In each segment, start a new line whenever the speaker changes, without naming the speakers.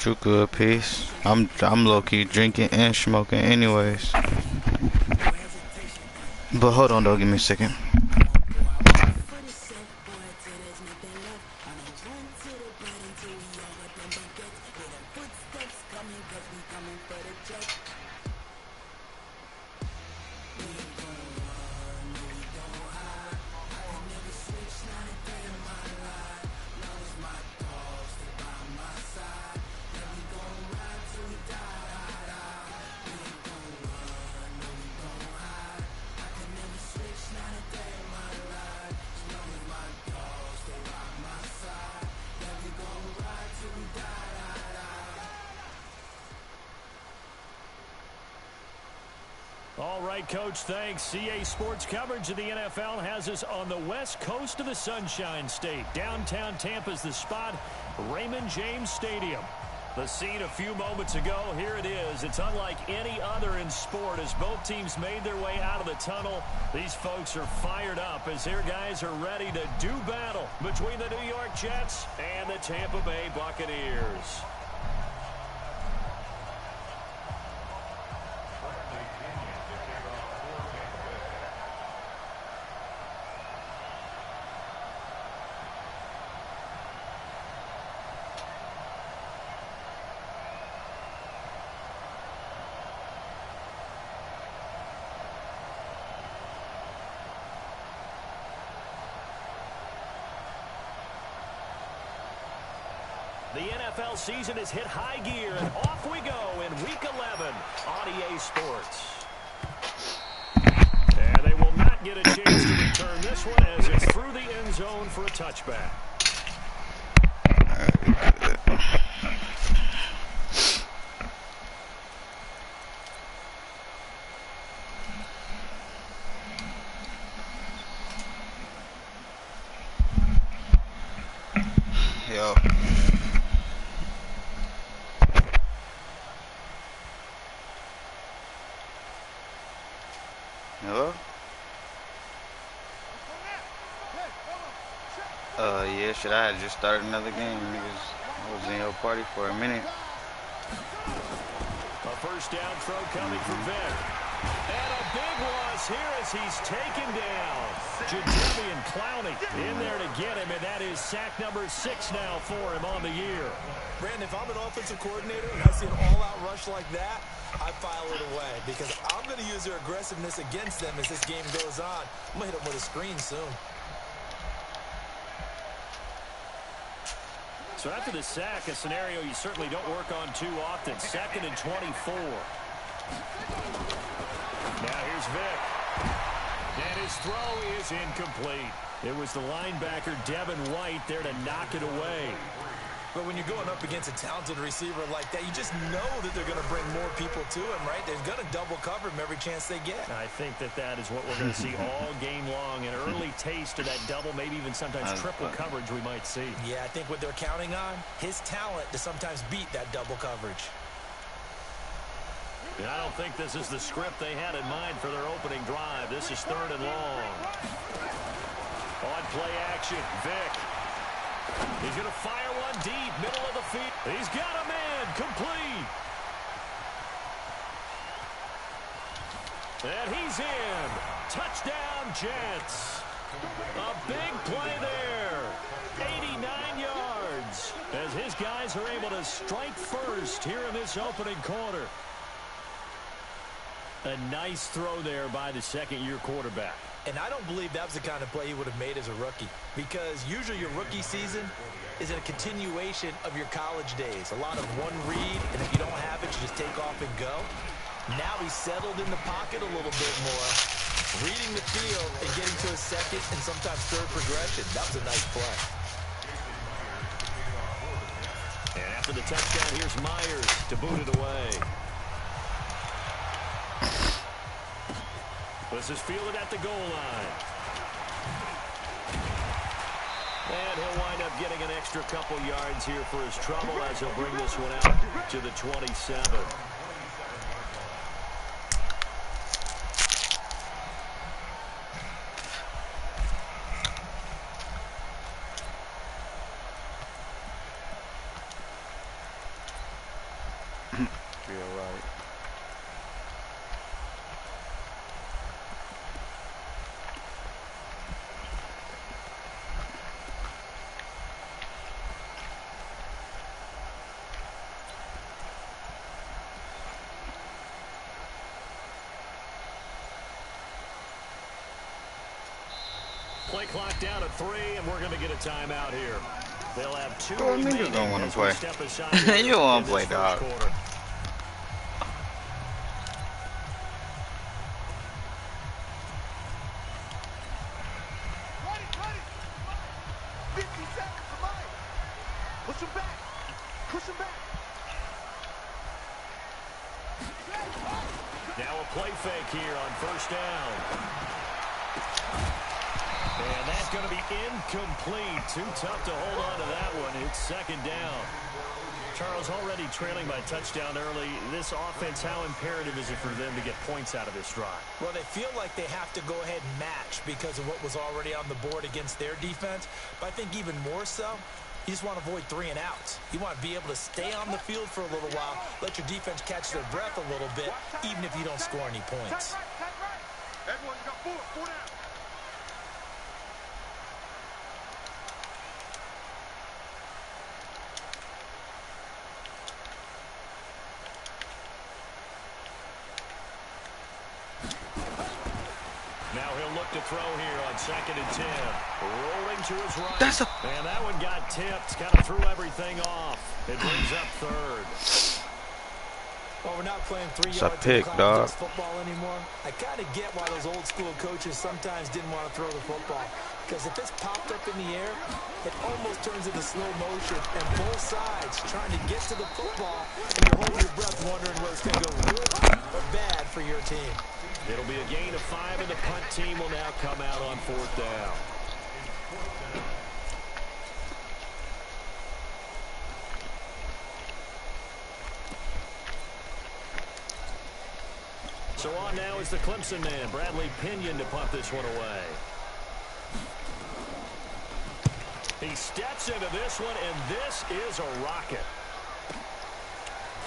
You good, peace. I'm low key drinking and smoking anyways. But hold on though, give me a second.
All right, Coach, thanks. CA Sports coverage of the NFL has us on the west coast of the Sunshine State. Downtown Tampa's the spot, Raymond James Stadium. The scene a few moments ago, here it is. It's unlike any other in sport as both teams made their way out of the tunnel. These folks are fired up as their guys are ready to do battle between the New York Jets and the Tampa Bay Buccaneers. The NFL season has hit high gear, and off we go in Week 11 on EA Sports. And they will not get a chance to return this one as it's through the end zone for a touchback.
Yo. Hello? Yeah, shit, I had just started another game, niggas. I was in your party for a minute.
A first down throw coming from Vic. And a big loss here as he's taken down. Jadeveon Clowney in there to get him, and that is sack number 6 now for him on the year.
Brandon, if I'm an offensive coordinator and I see an all-out rush like that, I file it away because I'm going to use their aggressiveness against them as this game goes on. I'm going to hit them with a screen soon.
So after the sack, a scenario you certainly don't work on too often. 2nd and 24. Now here's Vic. And his throw is incomplete. It was the linebacker, Devin White, there to knock it away.
But when you're going up against a talented receiver like that, you just know that they're going to bring more people to him, right? They're going to double cover him every chance they get.
I think that is what we're going to see all game long. An early taste of that double, maybe even sometimes triple coverage we might see.
Yeah, I think what they're counting on, his talent to sometimes beat that double coverage.
And I don't think this is the script they had in mind for their opening drive. This is 3rd and long. On play action, Vic. He's going to fire one deep, middle of the field. He's got a man, complete. And he's in. Touchdown, Jets. A big play there. 89 yards. As his guys are able to strike first here in this opening quarter. A nice throw there by the second-year quarterback.
And I don't believe that was the kind of play he would have made as a rookie, because usually your rookie season is a continuation of your college days. A lot of one read, and if you don't have it, you just take off and go. Now he's settled in the pocket a little bit more, reading the field and getting to his second and sometimes third progression. That was a nice play.
And after the touchdown, here's Myers to boot it away. This is fielded at the goal line. And he'll wind up getting an extra couple yards here for his trouble as he'll bring this one out to the 27.
Feel right.
Play clock down at 3, and we're going to get a timeout here. They'll have 2
Bro,
remaining
niggas don't want to
as we
play.
step aside
You don't want
in
to play,
this
dog.
first quarter.
Push him back. Push him back.
Now a play fake here on first down. And that's going to be incomplete. Too tough to hold on to that one. It's second down. Charles, already trailing by touchdown early. This offense, how imperative is it for them to get points out of this drive?
Well, they feel like they have to go ahead and match because of what was already on the board against their defense. But I think even more so, you just want to avoid 3 and outs. You want to be able to stay on the field for a little while, let your defense catch their breath a little bit, even if you don't score any points.
Everyone's got 4 down.
Now he'll look to throw here on 2nd and 10. Rolling to his right.
That's a...
And that one got tipped. Kind of threw everything off. It brings up 3rd.
Well, we're not playing 3
It's a
yards
pick,
in
dog.
football anymore. I kind of get why those old school coaches sometimes didn't want to throw the football. Because if it's popped up in the air, it almost turns into slow motion. And both sides trying to get to the football, and you're holding your breath wondering whether it's going to go good or bad for your team.
It'll be a gain of 5, and the punt team will now come out on 4th down. So on now is the Clemson man, Bradley Pinion, to punt this one away. He steps into this one, and this is a rocket.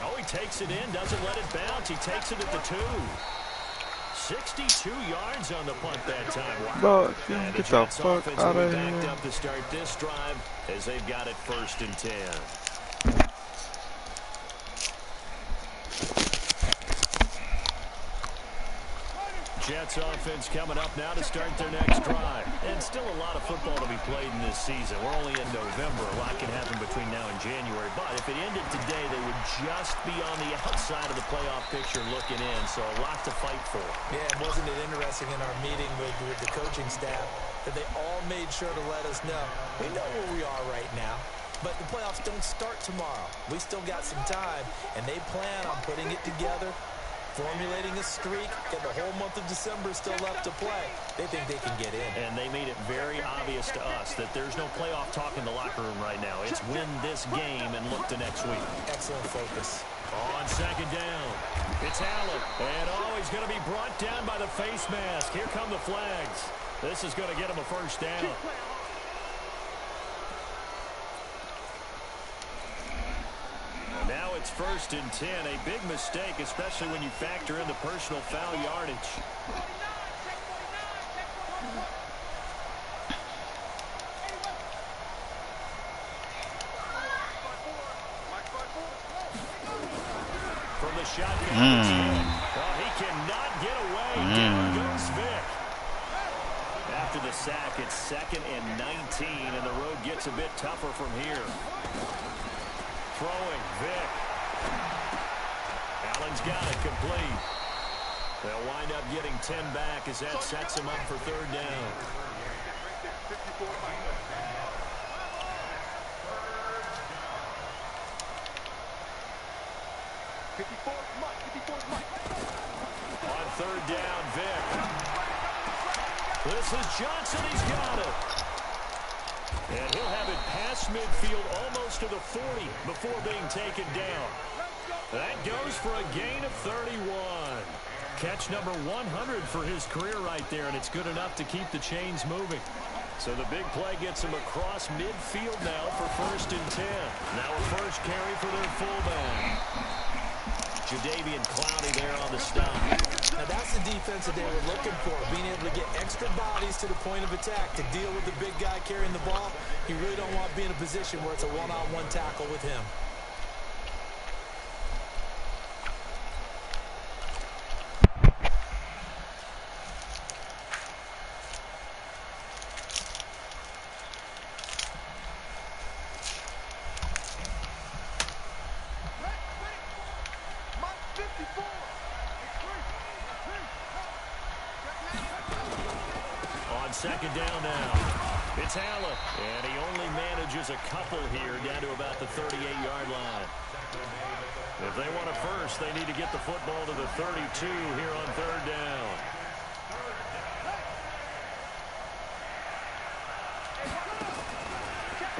Oh, he takes it in, doesn't let it bounce. He takes it at the 2. 62 yards on the punt that time. Wow.
Bro,
And
get the
Jets
fuck
offense
out
will
of
be backed
here.
up to start this drive as they've got it 1st and 10. Jets offense coming up now to start their next drive. And still a lot of football to be played in this season. We're only in November. A lot can happen between now and January. But if it ended today, they would just be on the outside of the playoff picture looking in. So a lot to fight for.
Yeah, and wasn't it interesting in our meeting with the coaching staff that they all made sure to let us know, we know where we are right now, but the playoffs don't start tomorrow. We still got some time, and they plan on putting it together, formulating a streak, and the whole month of December is still left to play. They think they can get in.
And they made it very obvious to us that there's no playoff talk in the locker room right now. It's win this game and look to next week.
Excellent focus.
On 2nd down, it's Allen. And oh, he's going to be brought down by the face mask. Here come the flags. This is going to get him a 1st down. Now it's 1st and 10. A big mistake, especially when you factor in the personal foul yardage. From the shotgun. Oh, he cannot get away. Down goes Vick. After the sack, it's 2nd and 19, and the road gets a bit tougher from here. Throwing, Vick. Allen's got it complete. They'll wind up getting 10 back as that sets him up for 3rd down. On 3rd down, Vick. This is Johnson. He's got it. And he'll have it past midfield almost to the 40 before being taken down. That goes for a gain of 31. Catch number 100 for his career right there, and it's good enough to keep the chains moving. So the big play gets him across midfield now for 1st and 10. Now a first carry for their fullback. Jadeveon Clowney there on the stop.
Now that's the defense that they were looking for, being able to get extra bodies to the point of attack to deal with the big guy carrying the ball. You really don't want to be in a position where it's a one-on-one tackle with him.
On second down now, it's Allen, and he only manages a couple here down to about the 38-yard line. If they want a first, they need to get the football to the 32 here on third down.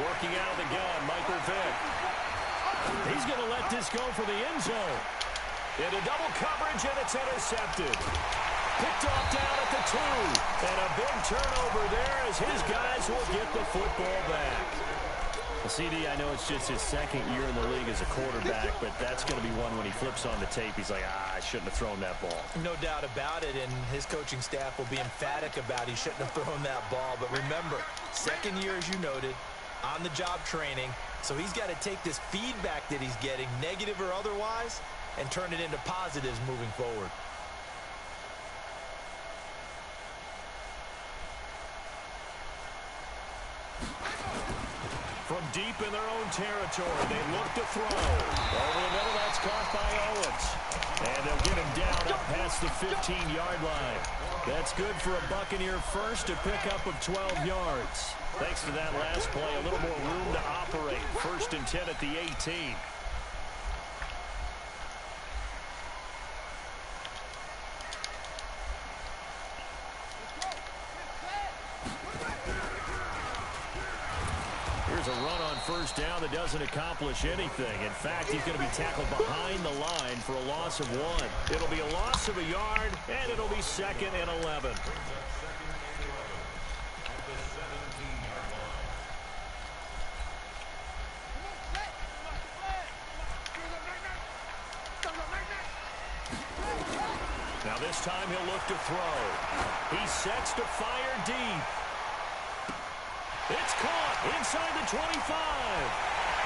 Working out of the gun, Michael Vick. He's going to let this go for the end zone. Into double coverage, and it's intercepted. Picked off down at the 2. And a big turnover there as his guys will get the football back. Well, CD, I know it's just his second year in the league as a quarterback, but that's going to be one when he flips on the tape. He's like, I shouldn't have thrown that ball.
No doubt about it, and his coaching staff will be emphatic about he shouldn't have thrown that ball. But remember, second year, as you noted, on-the-job training. So he's got to take this feedback that he's getting, negative or otherwise, and turn it into positives moving forward.
From deep in their own territory, they look to throw. Over the middle, that's caught by Owens. And they'll get him down up past the 15-yard line. That's good for a Buccaneer first, a pickup of 12 yards. Thanks to that last play, a little more room to operate. First and 10 at the 18. Here's a run on first down that doesn't accomplish anything. In fact, he's going to be tackled behind the line for a loss of 1. It'll be a loss of a yard, and it'll be second and 11. Now this time he'll look to throw. He sets to fire deep. It's caught inside the 25.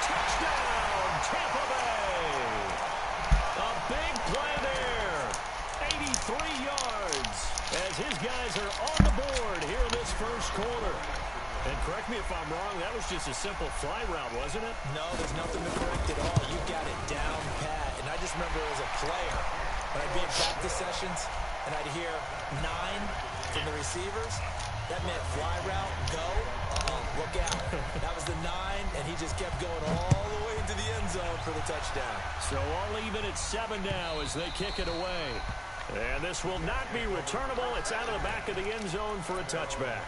Touchdown, Tampa Bay. A big play there. 83 yards as his guys are on the board here in this first quarter. And correct me if I'm wrong, that was just a simple fly route, wasn't it?
No, there's nothing to correct at all. You got it down pat. And I just remember as a player, when I'd be in practice sessions and I'd hear 9 from the receivers, that meant fly route, go, look out. That was the 9, and he just kept going all the way into the end zone for the touchdown.
So all even at 7 now as they kick it away. And this will not be returnable. It's out of the back of the end zone for a touchback.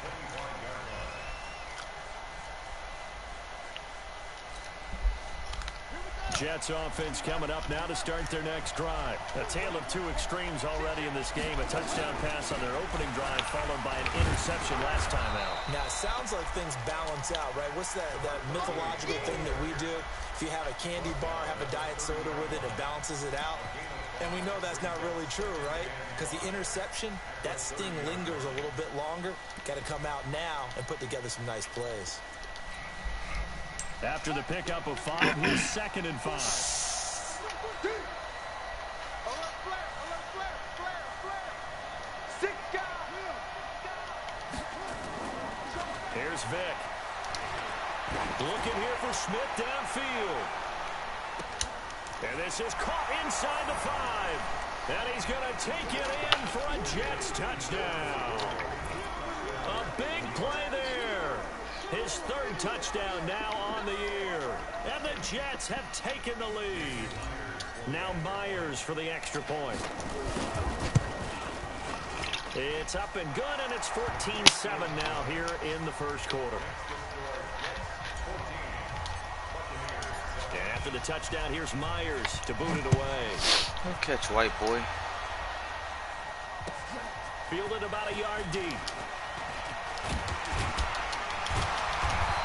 Jets offense coming up now to start their next drive. A tale of two extremes already in this game. A touchdown pass on their opening drive followed by an interception last time out.
Now, it sounds like things balance out, right? What's that mythological thing that we do? If you have a candy bar, have a diet soda with it, it balances it out. And we know that's not really true, right? Because the interception, that sting lingers a little bit longer. Got to come out now and put together some nice plays.
After the pickup of 5, here's second and 5. Here's Vick. Looking here for Smith downfield. And this is caught inside the 5. And he's going to take it in for a Jets touchdown. A big play there. His third touchdown now on the year. And the Jets have taken the lead. Now Myers for the extra point. It's up and good, and it's 14-7 now here in the first quarter. And after the touchdown, here's Myers to boot it away.
Good catch, white boy.
Fielded about a yard deep.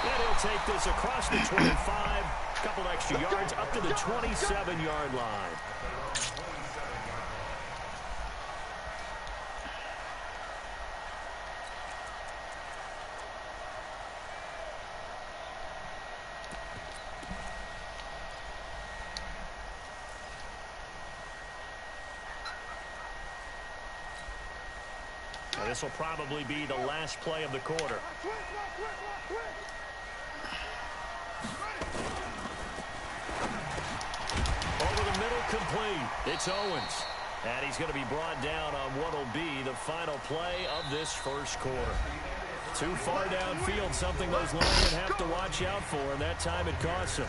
And he'll take this across the 25. Couple extra yards up to the 27-yard line. This will probably be the last play of the quarter. Over the middle, complete. It's Owens. And he's going to be brought down on what will be the final play of this first quarter. Too far downfield, something those linemen have to watch out for, and that time it costs them.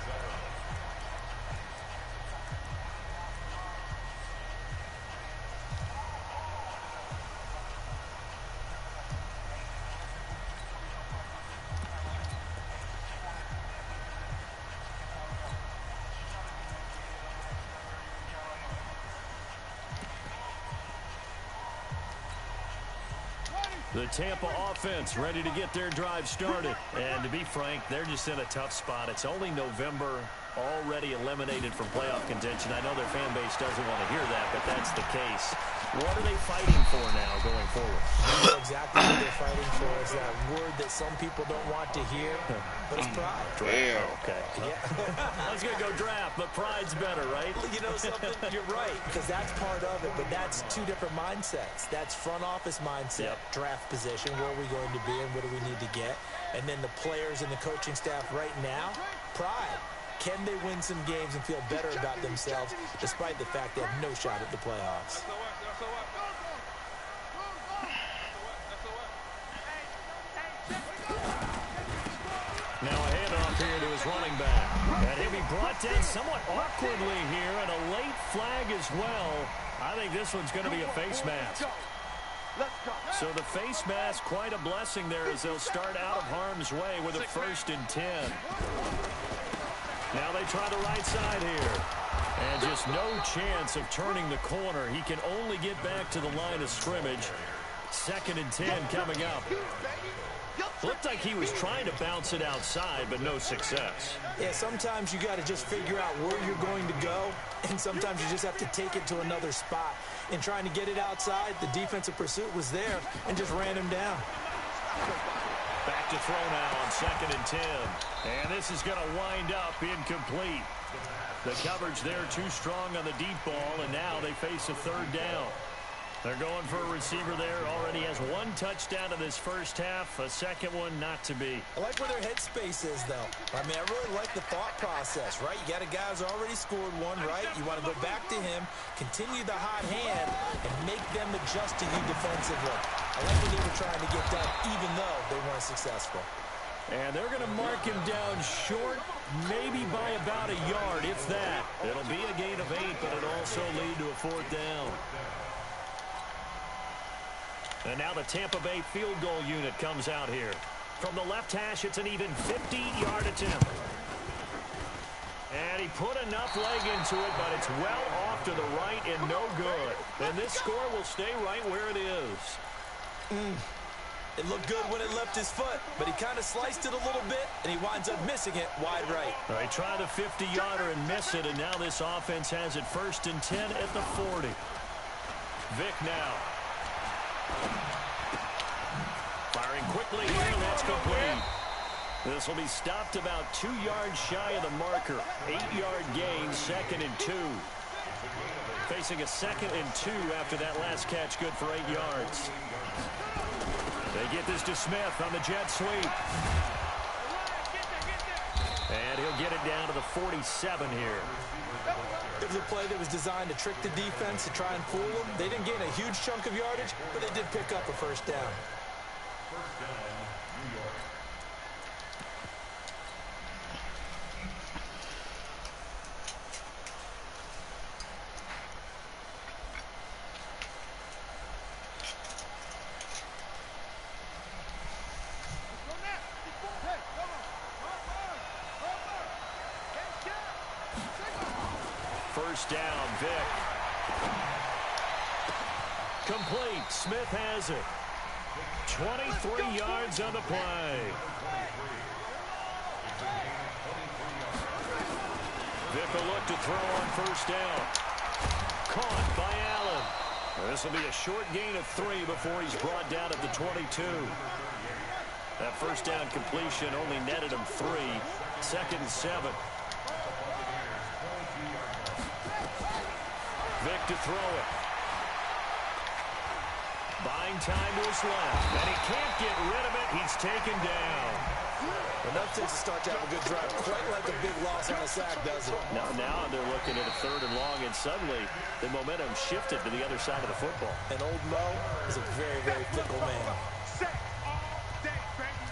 The Tampa offense ready to get their drive started. And to be frank, they're just in a tough spot. It's only November, already eliminated from playoff contention. I know their fan base doesn't want to hear that, but that's the case. What are they fighting for now going forward?
You know exactly what they're fighting for. Is that word that some people don't want to hear, but it's pride.
Damn.
Okay. Yeah.
I was going to go draft, but pride's better, right?
You know something? You're right, because that's part of it, but that's two different mindsets. That's front office mindset, draft position, where are we going to be and what do we need to get? And then the players and the coaching staff right now, pride. Can they win some games and feel better about themselves despite the fact they have no shot at the playoffs?
Now a handoff here to his running back. And he'll be brought down somewhat awkwardly here, and a late flag as well. I think this one's going to be a face mask. So the face mask, quite a blessing there as they'll start out of harm's way with a 1st and 10. Now they try the right side here. And just no chance of turning the corner. He can only get back to the line of scrimmage. 2nd and 10 coming up. Looked like he was trying to bounce it outside, but no success.
Yeah, sometimes you got to just figure out where you're going to go, and sometimes you just have to take it to another spot. In trying to get it outside, the defensive pursuit was there and just ran him down.
Back to throw now on 2nd and 10. And this is going to wind up incomplete. The coverage there too strong on the deep ball, and now they face a 3rd down. They're going for a receiver there. Already has 1 touchdown in this first half. A second one not to be.
I like where their headspace is, though. I mean, I really like the thought process, right? You got a guy who's already scored one, right? You want to go back to him, continue the hot hand, and make them adjust to you defensively. I like what they were trying to get done, even though they weren't successful.
And they're going to mark him down short, maybe by about a yard, if that. It'll be a gain of 8, but it'll also lead to a 4th down. And now the Tampa Bay field goal unit comes out here. From the left hash, it's an even 50-yard attempt. And he put enough leg into it, but it's well off to the right and no good. And this score will stay right where it is.
It looked good when it left his foot, but he kind of sliced it a little bit, and he winds up missing it wide right.
He tried a 50-yarder and miss it, and now this offense has it 1st and 10 at the 40. Vick now. Firing quickly here, and that's complete. This will be stopped about 2 yards shy of the marker. 8-yard gain, 2nd and 2. Facing a 2nd and 2 after that last catch, good for 8 yards. They get this to Smith on the jet sweep. And he'll get it down to the 47 here.
It was a play that was designed to trick the defense, to try and fool them. They didn't gain a huge chunk of yardage, but they did pick up a 1st down.
First down, Vick. Complete. Smith has it. 23 yards on the play. Vick will look to throw on 1st down. Caught by Allen. This will be a short gain of 3 before he's brought down at the 22. That 1st down completion only netted him 3. 2nd and 7. Vick to throw it. Buying time was left, and he can't get rid of it. He's taken down.
Enough to start to have a good drive. Quite like a big loss on a sack, does it?
Now they're looking at a 3rd and long, and suddenly the momentum shifted to the other side of the football.
And old Mo is a very, very fickle man.
Set all day, baby.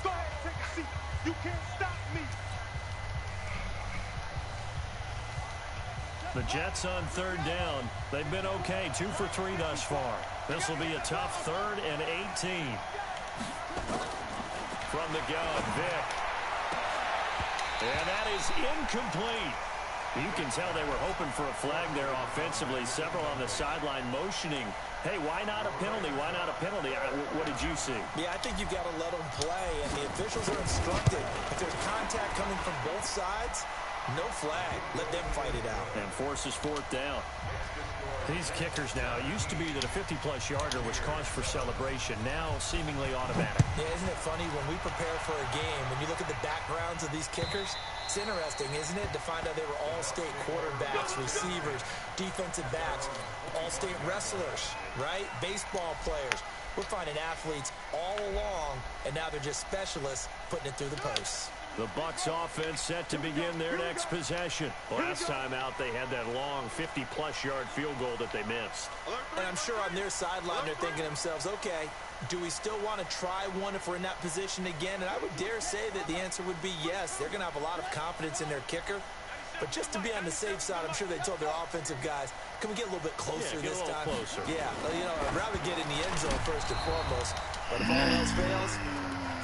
Go ahead, take a seat. You can't stop me.
The Jets on 3rd down. They've been okay, 2 for 3 thus far. This will be a tough 3rd and 18. From the gun, Vick. And that is incomplete. You can tell they were hoping for a flag there offensively. Several on the sideline motioning. Hey, why not a penalty? Why not a penalty? What did you see?
Yeah, I think you've got to let them play, and the officials are instructed. If there's contact coming from both sides, no flag. Let them fight it out.
And forces 4th down. These kickers now, it used to be that a 50-plus yarder was cause for celebration. Now seemingly automatic.
Yeah, isn't it funny when we prepare for a game, when you look at the backgrounds of these kickers, it's interesting, isn't it, to find out they were all-state quarterbacks, receivers, defensive backs, all-state wrestlers, right? Baseball players. We're finding athletes all along, and now they're just specialists putting it through the posts.
The Bucs offense set to begin their next possession. Last time out, they had that long 50-plus yard field goal that they missed.
And I'm sure on their sideline, they're thinking to themselves, okay, do we still want to try one if we're in that position again? And I would dare say that the answer would be yes. They're going to have a lot of confidence in their kicker. But just to be on the safe side, I'm sure they told their offensive guys, can we get a little bit closer this time?
Closer.
Yeah, you know, I'd rather get in the end zone first and foremost. But if all else fails,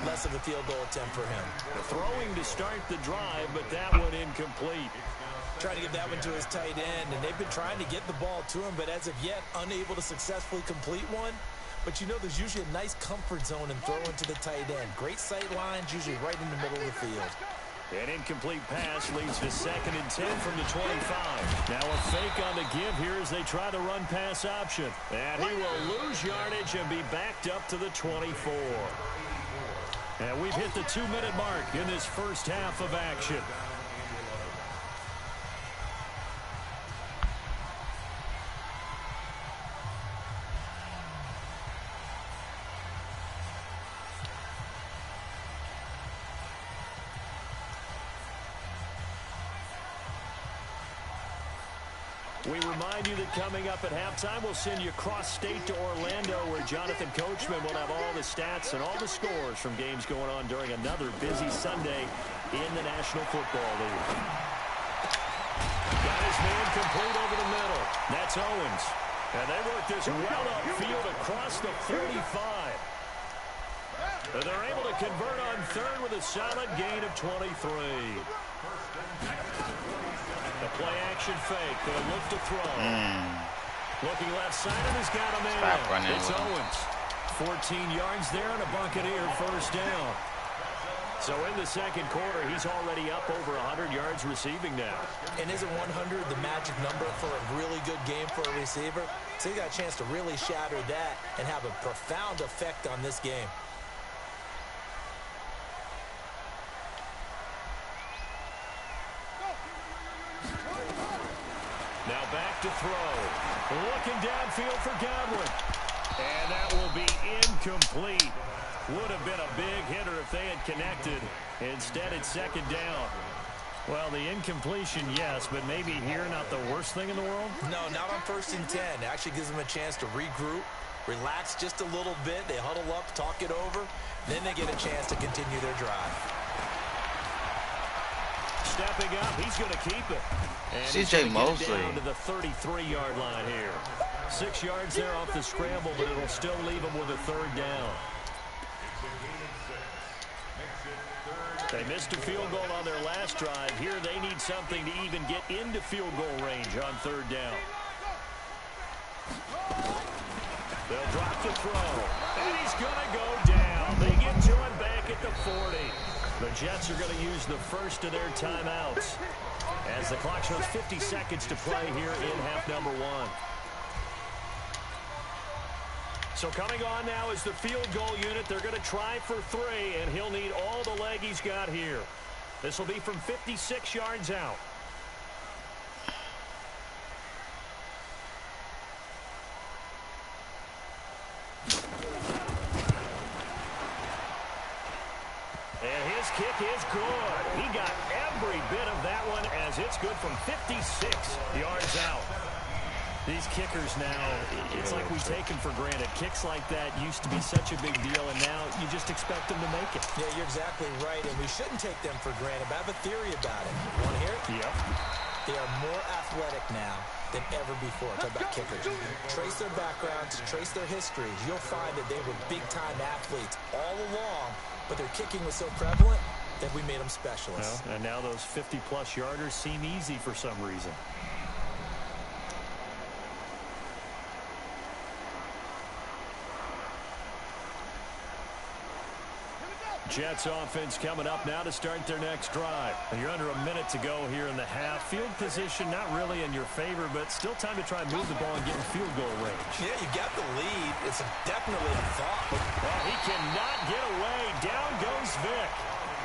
less of a field goal attempt for him.
Throwing to start the drive, but that one incomplete.
Trying to get that one to his tight end, and they've been trying to get the ball to him, but as of yet, unable to successfully complete one. But you know there's usually a nice comfort zone in throwing to the tight end. Great sight lines, usually right in the middle of the field.
An incomplete pass leads to 2nd and 10 from the 25. Now a fake on the give here as they try the run-pass option. And he will lose yardage and be backed up to the 24. And we've hit the 2-minute mark in this first half of action. We remind you that coming up at halftime, we'll send you cross-state to Orlando, where Jonathan Coachman will have all the stats and all the scores from games going on during another busy Sunday in the National Football League. Got his man complete over the middle. That's Owens. And they work this well upfield across the 45. And they're able to convert on 3rd with a solid gain of 23. The play-action fake. They'll look to throw. Looking left side, and he's got a man. It's Owens. 14 yards there and a Buccaneer first down. So in the second quarter, he's already up over 100 yards receiving now.
And isn't 100 the magic number for a really good game for a receiver? So he got a chance to really shatter that and have a profound effect on this game.
Now back to throw. Looking downfield for Godwin. And that will be incomplete. Would have been a big hitter if they had connected. Instead, it's 2nd down. Well, the incompletion, yes, but maybe here not the worst thing in the world?
No, not on 1st and 10. It actually gives them a chance to regroup, relax just a little bit. They huddle up, talk it over. Then they get a chance to continue their drive.
Stepping up, he's going to keep it. And
C.J. Mosley.
Down to the 33-yard line here. 6 yards there off the scramble, but it'll still leave him with a 3rd down. They missed a field goal on their last drive. Here they need something to even get into field goal range on 3rd down. They'll drop the throw. And he's going to go down. They get to him back at the 40. The Jets are going to use the first of their timeouts as the clock shows 50 seconds to play here in half number 1. So coming on now is the field goal unit. They're going to try for 3, and he'll need all the leg he's got here. This will be from 56 yards out. kick is good. He got every bit of that one as it's good from 56 yards out. These kickers now, it's like we take them for granted. Kicks like that used to be such a big deal, and now you just expect them to make it.
Yeah, you're exactly right, and we shouldn't take them for granted, but I have a theory about it. You want to hear it?
Yep.
They are more athletic now than ever before. Talk about kickers. Trace their backgrounds, trace their histories. You'll find that they were big-time athletes all along, but their kicking was so prevalent that we made them specialists.
Well, and now those 50-plus yarders seem easy for some reason. Jets offense coming up now to start their next drive. And you're under a minute to go here in the half. Field position not really in your favor, but still time to try and move the ball and get in field goal range.
Yeah, you got the lead. It's definitely a thought.
Well, he cannot get away. Down goes Vic.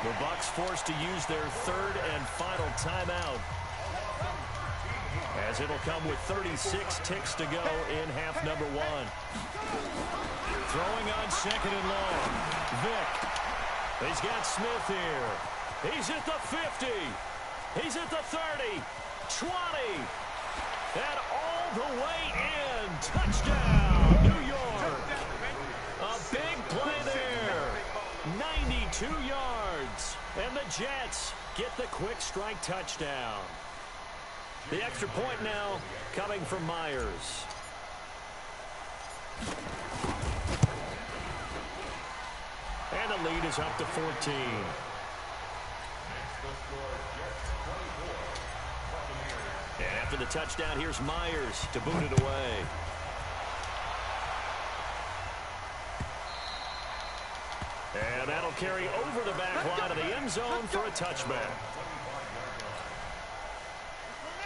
The Bucs forced to use their third and final timeout, as it'll come with 36 ticks to go in half number one. Throwing on second and long. Vic. He's got Smith here. He's at the 50. He's at the 30. 20. And all the way in. Touchdown, New York. A big play there. 92 yards. And the Jets get the quick strike touchdown. The extra point now coming from Myers. And the lead is up to 14. And after the touchdown, here's Myers to boot it away. And that'll carry over the back line of the end zone for a touchback.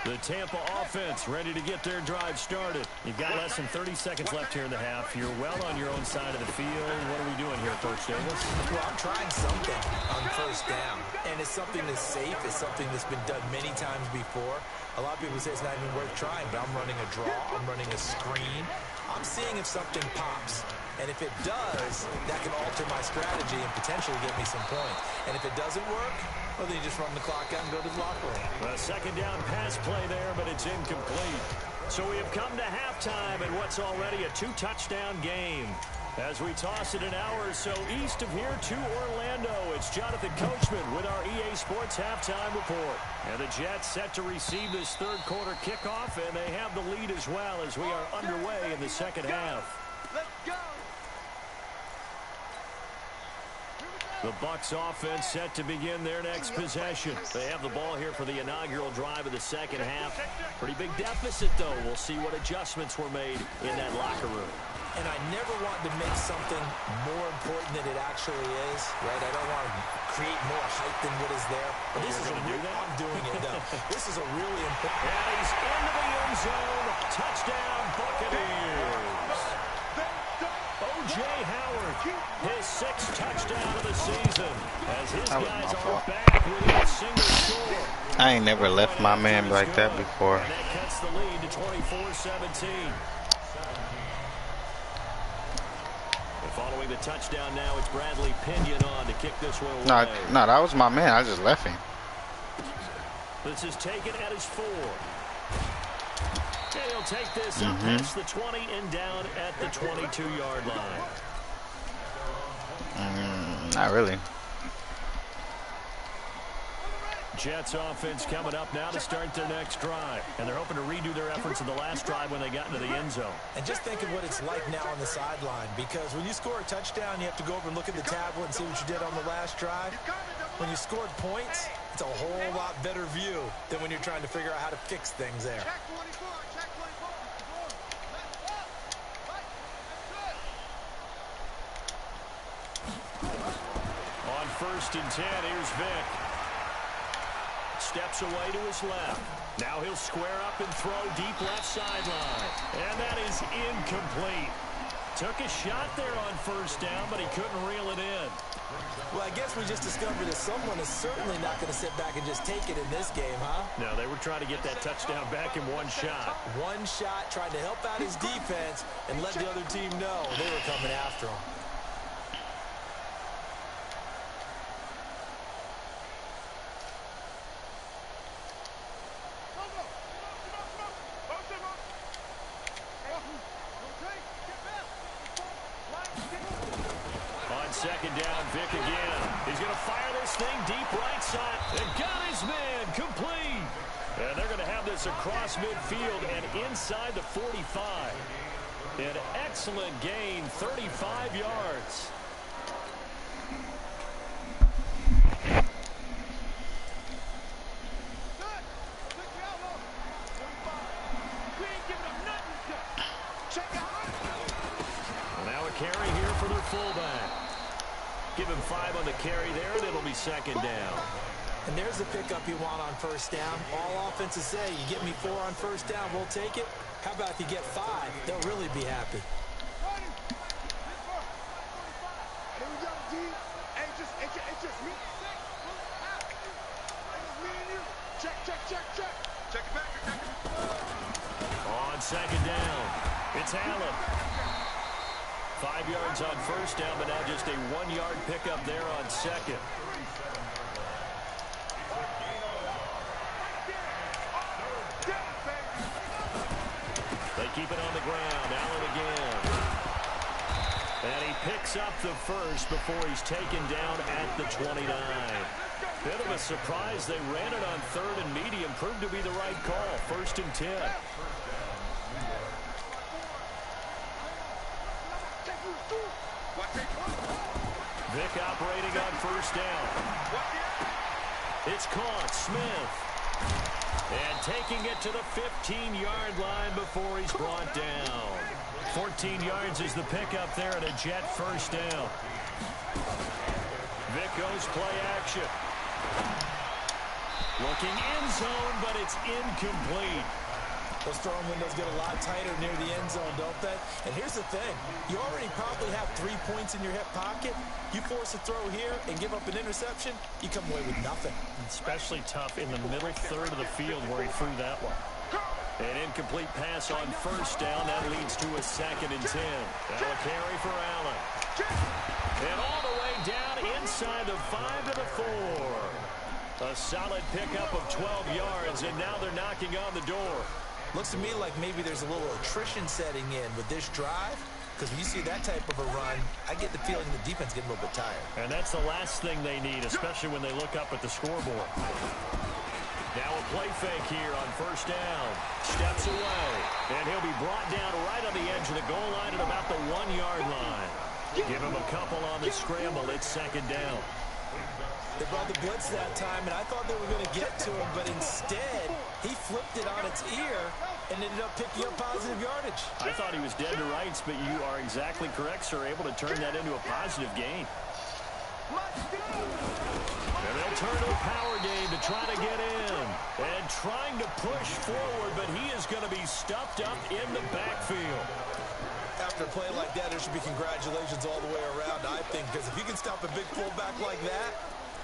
The Tampa offense ready to get their drive started. You've got less than 30 seconds left here in the half. You're well on your own side of the field. What are we doing here, Coach Davis?
Well, I'm trying something on first down. And it's something that's safe. It's something that's been done many times before. A lot of people say it's not even worth trying, but I'm running a draw. I'm running a screen. I'm seeing if something pops. And if it does, that can alter my strategy and potentially get me some points. And if it doesn't work, well, then you just run the clock out and go to the locker room.
A second down pass play there, but it's incomplete. So we have come to halftime in what's already a two-touchdown game. As we toss it an hour or so east of here to Orlando, it's Jonathan Coachman with our EA Sports Halftime Report. And the Jets set to receive this third quarter kickoff, and they have the lead as well as we are underway in the second half.
Let's go.
The Bucs offense set to begin their next possession. They have the ball here for the inaugural drive of the second half. Pretty big deficit, though. We'll see what adjustments were made in that locker room.
And I never want to make something more important than it actually is, right? I don't want to create more hype than what is there. But this is a real, I'm doing it, though. This is a really important.
And he's into the end zone. Touchdown, Buccaneers. O.J. Howard, his sixth touchdown of the season, as his guys are back with a single score.
I ain't never left my man like that before.
And that cuts the lead to 24-17. Following the touchdown now, it's Bradley Pinion on to kick this one away.
No, that was my man. I just left him.
This is taken at his 4. And he'll take this up past the 20 and down at the 22-yard line.
Not really.
Jets offense coming up now to start their next drive. And they're hoping to redo their efforts in the last drive when they got into the end zone.
And just think of what it's like now on the sideline, because when you score a touchdown, you have to go over and look at the tablet and see what you did on the last drive. When you scored points, it's a whole lot better view than when you're trying to figure out how to fix things there.
On 1st and 10, here's Vic. Steps away to his left. Now he'll square up and throw deep left sideline. And that is incomplete. Took a shot there on 1st down, but he couldn't reel it in.
Well, I guess we just discovered that someone is certainly not going to sit back and just take it in this game, huh?
No, they were trying to get that touchdown back in one shot.
One shot, trying to help out his defense and let the other team know they were coming after him.
second down, Vic again. He's going to fire this thing deep right side. And got his man complete. And they're going to have this across midfield and inside the 45. An excellent gain, 35 yards. Now a carry here for their fullback. Give him 5 on the carry there, and it'll be second down.
And there's the pickup you want on first down. All offenses say, you get me 4 on first down, we'll take it. How about if you get 5? They'll really be happy.
It's just me. Check. Check it back.
On second down, it's Allen. 5 yards on first down, but now just a 1-yard pickup there on second. They keep it on the ground. Allen again. And he picks up the first before he's taken down at the 29. Bit of a surprise. They ran it on 3rd and medium. Proved to be the right call. 1st and 10. Vic operating on first down. It's caught. Smith. And taking it to the 15-yard line before he's brought down. 14 yards is the pickup there and a Jet first down. Vic goes play action. Looking end zone, but it's incomplete.
Those throwing windows get a lot tighter near the end zone, don't they? And here's the thing. You already probably have 3 points in your hip pocket. You force a throw here and give up an interception, you come away with nothing.
Especially tough in the middle third of the field where he threw that one. An incomplete pass on first down. That leads to a 2nd and 10. Now a carry for Allen. And all the way down inside the 5 to the 4. A solid pickup of 12 yards, and now they're knocking on the door.
Looks to me like maybe there's a little attrition setting in with this drive, because when you see that type of a run, I get the feeling the defense getting a little bit tired.
And that's the last thing they need, especially when they look up at the scoreboard. Now a play fake here on first down. Steps away, and he'll be brought down right on the edge of the goal line at about the 1-yard line. Give him a couple on the scramble. It's second down.
They brought the blitz that time, and I thought they were going to get to him, but instead, he flipped it on its ear and ended up picking up positive yardage.
I thought he was dead to rights, but you are exactly correct, sir. Able to turn that into a positive gain. And they'll turn to a power game to try to get in. And trying to push forward, but he is going to be stuffed up in the backfield.
After a play like that, there should be congratulations all the way around, I think, because if you can stop a big fullback like that,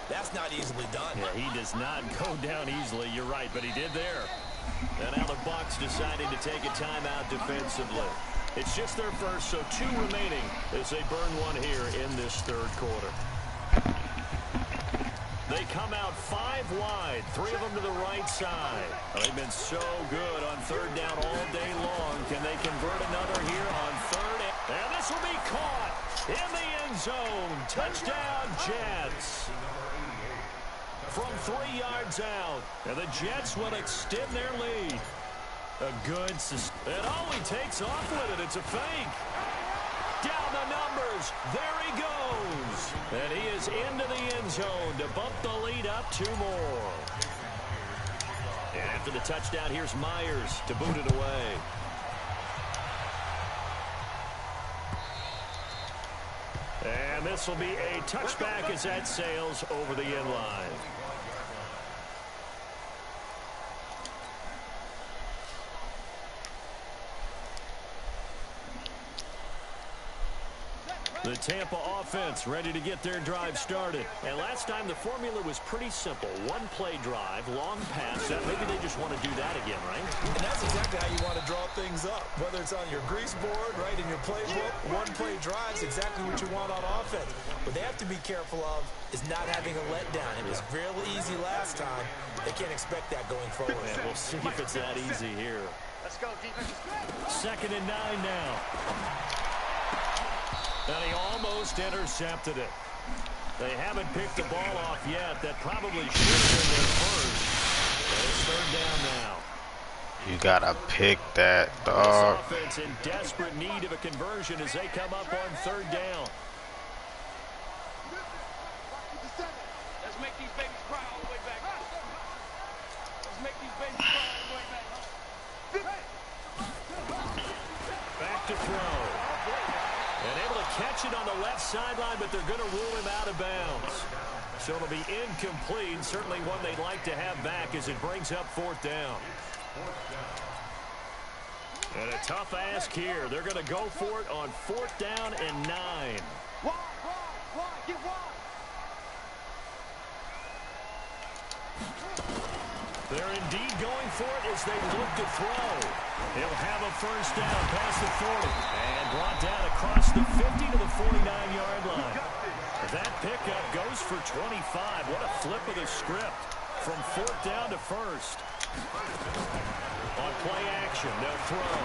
that's not easily done.
Yeah, he does not go down easily. You're right, but he did there. And now the Bucs deciding to take a timeout defensively. It's just their first, so 2 remaining as they burn one here in this 3rd quarter. They come out 5 wide, 3 of them to the right side. They've been so good on 3rd down all day long. Can they convert another here on 3rd? And this will be caught in the end zone. Touchdown, Jets. From 3 yards out, and the Jets will extend their lead. A good, and he takes off with it. It's a fake. Down the numbers. There he goes. And he is into the end zone to bump the lead up 2 more. And after the touchdown, here's Myers to boot it away. And this will be a touchback as that sails over the end line. The Tampa offense ready to get their drive started. And last time the formula was pretty simple. 1-play drive, long pass. Maybe they just want to do that again, right?
And that's exactly how you want to draw things up. Whether it's on your grease board, right, in your playbook, 1-play drive is exactly what you want on offense. What they have to be careful of is not having a letdown. It was real easy last time. They can't expect that going forward.
Yeah, we'll see if it's that easy here.
Let's go, defense.
2nd and 9 now. And he almost intercepted it. They haven't picked the ball off yet. That probably should have been their first. But it's third down now.
You gotta pick that, dog.
This offense in desperate need of a conversion as they come up on third down.
Let's make these babies cry all the way back. Let's make these babies cry all the way back.
Back to throw. And able to catch it on the left sideline, but they're going to rule him out of bounds. So it'll be incomplete. Certainly one they'd like to have back as it brings up fourth down. And a tough ask here. They're going to go for it on fourth down and 9.
Wide, get wide.
They're indeed going for it as they look to throw. He'll have a first down past the 40 and brought down across the 50 to the 49-yard line. That pickup goes for 25. What a flip of the script from fourth down to first. On play action, they'll throw.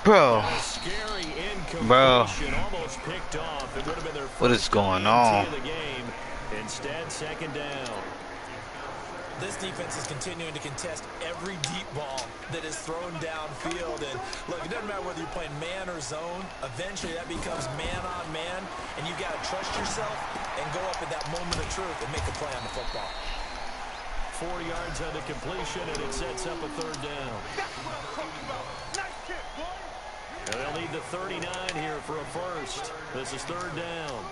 Bro.
A scary incompletion, almost picked off. It would have been their first
What is going on?
of the game. Instead, second down.
This defense is continuing to contest every deep ball that is thrown downfield. And look, it doesn't matter whether you're playing man or zone. Eventually, that becomes man on man, and you got to trust yourself and go up at that moment of truth and make a play on the football.
4 yards on the completion, and it sets up a third down.
Nice kick, boy.
And they'll need the 39 here for a first. This is third down.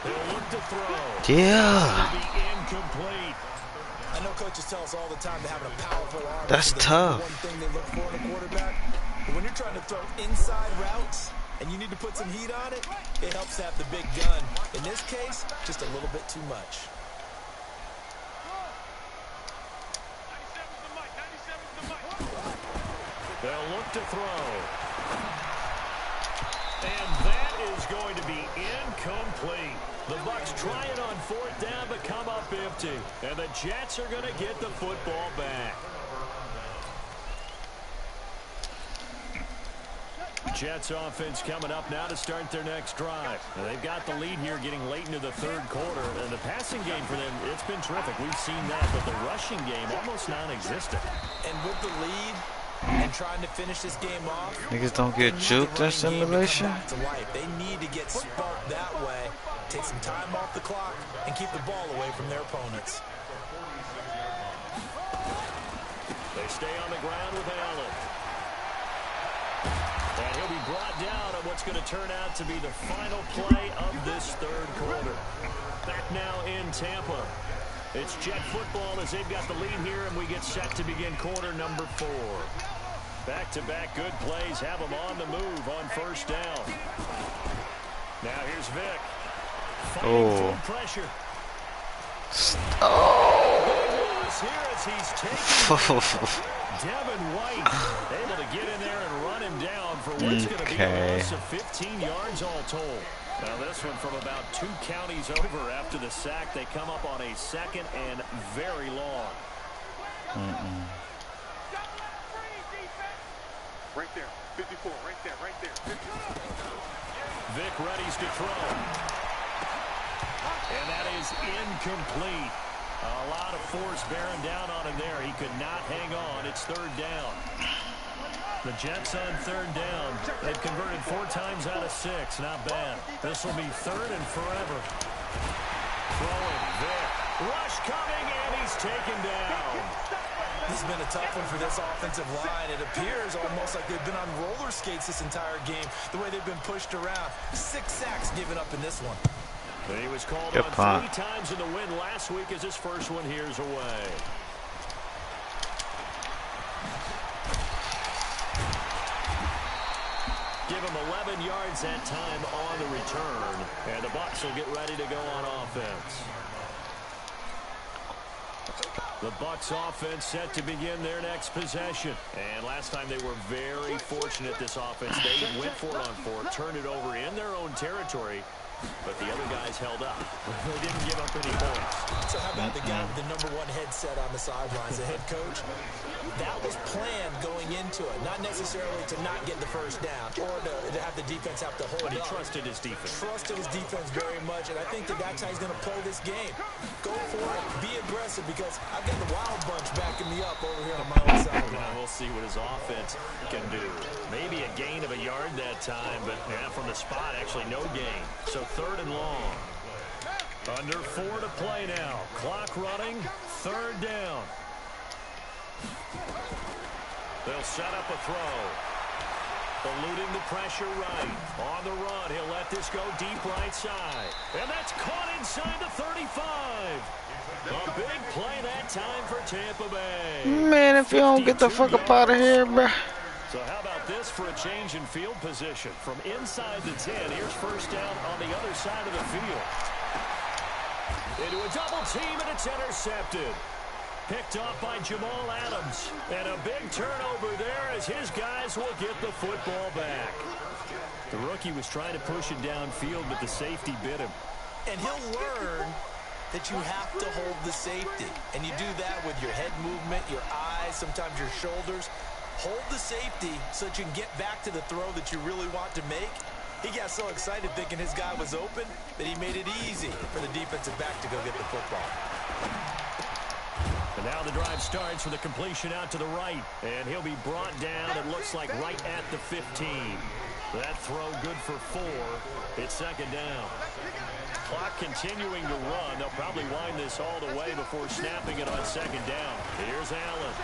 They'll look to throw.
Yeah.
It'll be incomplete.
I know coaches tell us all the time that having a powerful arm
That's
is the
tough.
one thing they look for in a quarterback. But when you're trying to throw inside routes and you need to put some heat on it, it helps to have the big gun. In this case, just a little bit too much.
97's the mic, 97's the mic.
They'll look to throw. And that is going to be incomplete. The Bucs try it on fourth down, but come up empty. And the Jets are going to get the football back. Jets offense coming up now to start their next drive. Now they've got the lead here getting late into the third quarter. And the passing game for them, it's been terrific. We've seen that, but the rushing game almost non-existent.
And with the lead and trying to finish this game off,
Niggas don't get juked in simulation.
They need to get sparked that way, take some time off the clock, and keep the ball away from their opponents.
They stay on the ground with Allen. And he'll be brought down on what's going to turn out to be the final play of this third quarter. Back now in Tampa. It's Jet football as they've got the lead here, and we get set to begin quarter number 4. Back-to-back good plays have them on the move on first down. Now here's Vic. Fighting through pressure. Here as he's taking Devin White able to get in there and run him down for what's going to be a loss of 15 yards all told. Now this one from about 2 counties over after the sack. They come up on a second and very long.
Right there, 54, right there.
Vic readies to throw. And that is incomplete. A lot of force bearing down on him there. He could not hang on. It's third down. The Jets on third down. They've converted 4 times out of 6. Not bad. This will be third and forever. Throwing Vic. Rush coming, and he's taken down.
This has been a tough one for this offensive line. It appears almost like they've been on roller skates this entire game, the way they've been pushed around. 6 sacks given up in this one.
He was called on 3 times in the win last week as his first one here's away. Give him 11 yards that time on the return. And the Bucs will get ready to go on offense. The Bucs offense set to begin their next possession. And last time they were very fortunate, this offense. They went for it on 4, turned it over in their own territory. But the other guys held up. They didn't give up any points.
So having about the guy with the #1 headset on the sidelines, the head coach. That was planned going into it, not necessarily to not get the first down or to have the defense have to hold
But he
up.
trusted his defense.
Trusted his defense very much, and I think that's how he's going to play this game. Go for it, be aggressive, because I've got the Wild Bunch backing me up over here on my own side.
Now we'll see what his offense can do. Maybe a gain of a yard that time, but yeah, from the spot, actually no gain. So 3rd and long. Under 4 to play now. Clock running, 3rd down. They'll set up a throw. Eluding the pressure right. On the run, he'll let this go deep right side. And that's caught inside the 35. A big play that time for Tampa Bay.
Man, if you don't get the fuck up out of here, bro.
So how about this for a change in field position? From inside the 10, here's first down on the other side of the field. Into a double team, and it's intercepted. Picked off by Jamal Adams. And a big turnover there as his guys will get the football back. The rookie was trying to push it downfield, but the safety bit him.
And he'll learn that you have to hold the safety. And you do that with your head movement, your eyes, sometimes your shoulders. Hold the safety so that you can get back to the throw that you really want to make. He got so excited thinking his guy was open that he made it easy for the defensive back to go get the football.
And now the drive starts with a completion out to the right. And he'll be brought down, it looks like, right at the 15. That throw good for 4. It's 2nd down. Clock continuing to run. They'll probably wind this all the way before snapping it on 2nd down. Here's Allen.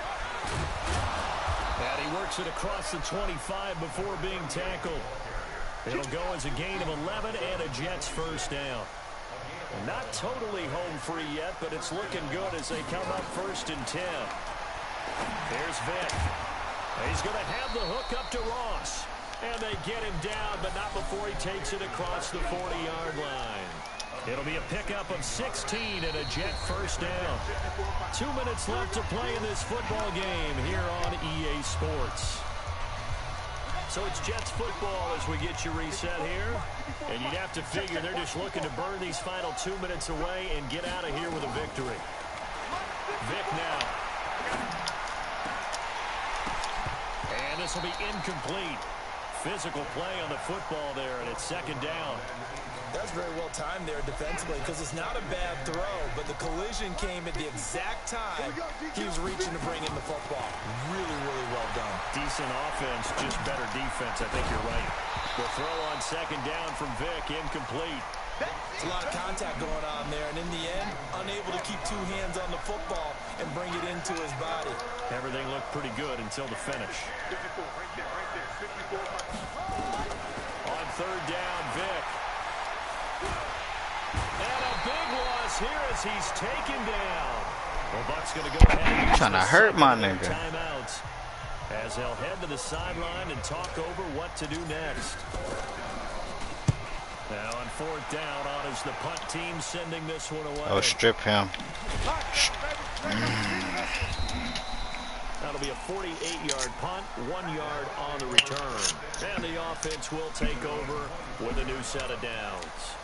And he works it across the 25 before being tackled. It'll go as a gain of 11 and a Jets first down. Not totally home free yet, but it's looking good as they come up 1st and 10. Here's Vick. He's going to have the hook up to Ross. And they get him down, but not before he takes it across the 40-yard line. It'll be a pickup of 16 and a Jet first down. 2 minutes left to play in this football game here on EA Sports. So it's Jets football as we get you reset here. And you'd have to figure they're just looking to burn these final 2 minutes away and get out of here with a victory. Vick now. And this will be incomplete. Physical play on the football there, and it's 2nd down.
That's very well timed there defensively because it's not a bad throw, but the collision came at the exact time he was reaching to bring in the football. Really, really well done.
Decent offense, just better defense. I think you're right. The throw on 2nd down from Vick, incomplete.
It's a lot of contact going on there, and in the end, unable to keep 2 hands on the football and bring it into his body.
Everything looked pretty good until the finish. On 3rd down, Vick. And a big loss here as he's taken down. Well, Buck's going to go ahead and
Trying to hurt my nigga.
Timeouts as they'll head to the sideline and talk over what to do next. Now on 4th down, on is the punt team sending this one away.
Oh, strip him.
That'll be a 48-yard punt, 1 yard on the return. And the offense will take over with a new set of downs.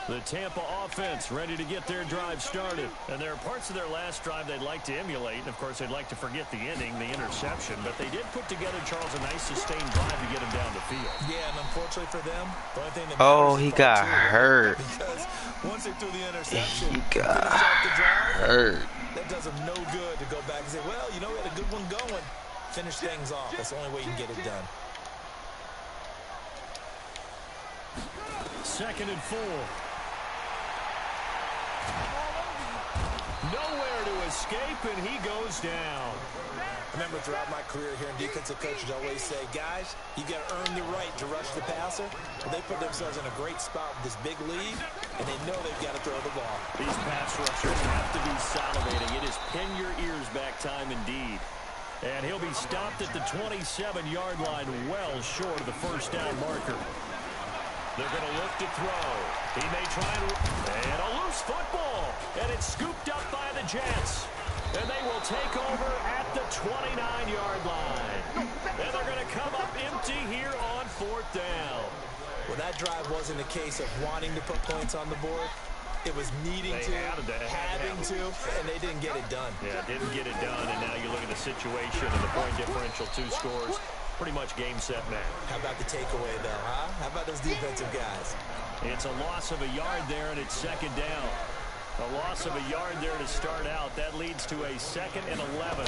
The Tampa offense ready to get their drive started. And there are parts of their last drive they'd like to emulate. And, of course, they'd like to forget the ending, the interception. But they did put together, Charles, a nice sustained drive to get him down the field.
Yeah, and unfortunately for them, the only thing that
He got hurt.
Because once they threw the interception,
He got hurt.
that does them no good to go back and say, well, you know, we had a good one going. Finish things off. That's the only way you can get it done.
2nd and 4. Nowhere to escape, and he goes down.
Remember, throughout my career here in defensive coaches always say, guys, you got to earn the right to rush the passer. Well, they put themselves in a great spot with this big lead, and they know they've got to throw the ball.
These pass rushers have to be salivating. It is pin your ears back time indeed. And he'll be stopped at the 27-yard line, well short of the first down marker. They're going to look to throw. He may try and a loose football. And it's scooped up by the Jets. And they will take over at the 29-yard line. And they're going to come up empty here
Well, that drive wasn't a case of wanting to put points on the board. It was needing having to, and they didn't get it done.
Yeah, didn't get it done, and now you look at the situation and the point differential, 2 scores, pretty much game, set, match.
How about the takeaway, though, huh? How about those defensive guys?
It's a loss of a yard there, and it's 2nd down. A loss of a yard there to start out. That leads to a 2nd and 11.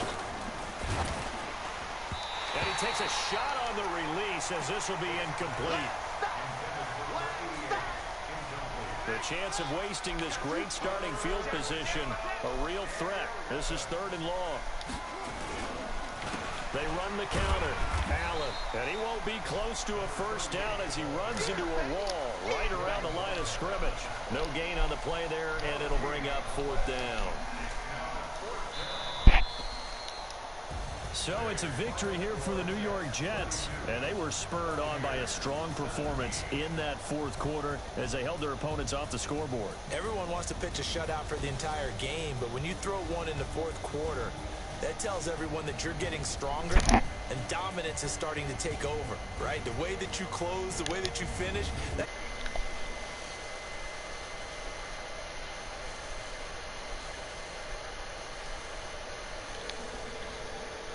And he takes a shot on the release as this will be incomplete. The chance of wasting this great starting field position, a real threat. This is 3rd and long. They run the counter. Allen, and he won't be close to a first down as he runs into a wall right around the line of scrimmage. No gain on the play there, and it'll bring up 4th down. So it's a victory here for the New York Jets, and they were spurred on by a strong performance in that 4th quarter as they held their opponents off the scoreboard.
Everyone wants to pitch a shutout for the entire game, but when you throw one in the 4th quarter, that tells everyone that you're getting stronger and dominance is starting to take over, right? The way that you close, the way that you finish, that